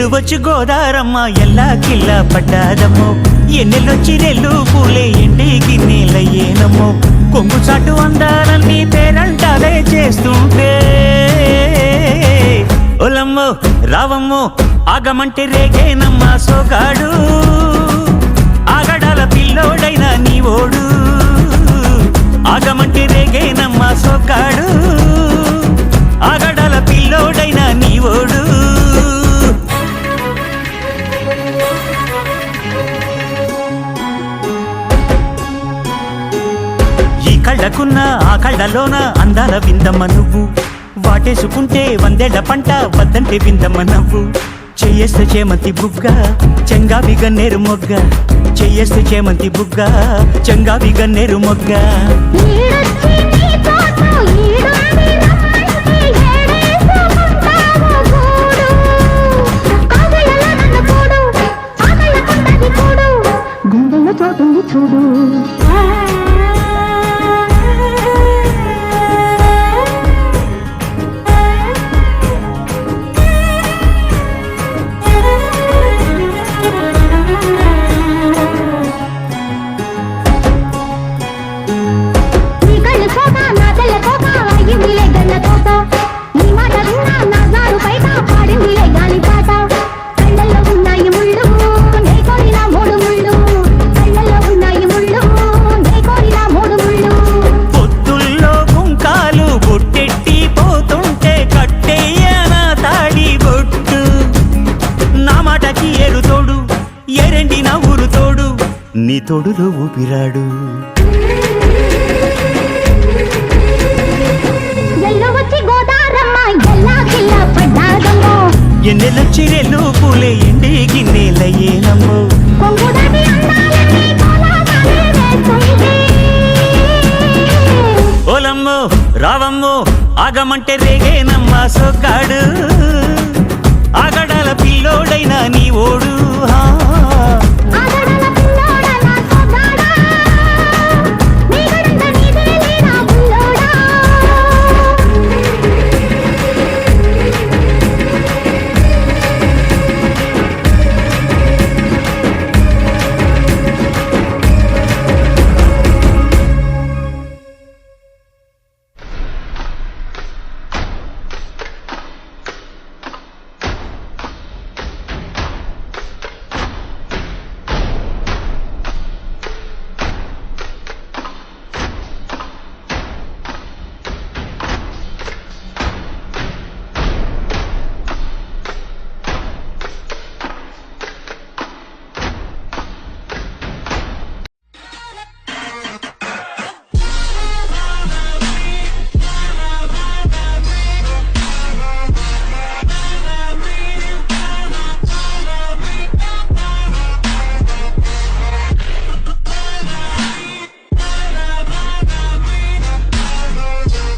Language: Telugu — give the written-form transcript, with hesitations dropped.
వచ్చి గోదారమ్మ ఎల్లా కిల్లా పడ్డాదమ్మో ఎన్నెల్లొచ్చి రెల్లు పూలే ఎండి గిన్నెలయ్యేనమ్మో కొంగు చాటు అందాలన్నీ పేరంటాలే చేస్తుంటే ఒలమ్మో రావమ్మో ఆగమంటే రేగేనమ్మ సోగాడు ఆగడాల పిల్లోడైనా నీ ఓడు ఆగమంటే రేగేనమ్మ సోగాడు ఆగడాల పిల్లోడైనా నీ ఓడు కళ్ళకున్న ఆ కళ్ళలోన అందాల విందమ్మ నువ్వు వాటేసుకుంటే వందేళ్ల పంట వద్దంటే విందమ్మ నవ్వు చెయ్యేస్తే చేమంతి బుగ్గ చెంగావి గన్నేరు మొగ్గ చెయ్యేస్తే చేమంతి బుగ్గ చెంగావి గన్నేరు మొగ్గ చూడు నీ తోడులో ఊపిరాడు ఎన్నెలొచ్చి రెల్లు పూలే ఎండి గిన్నెలయ్యేనమ్మో ఓలమ్మో రావమ్మో ఆగమంటే రేగేనమ్మ సోగాడు ఆగడాల పిల్లోడైనా నీ ఓడు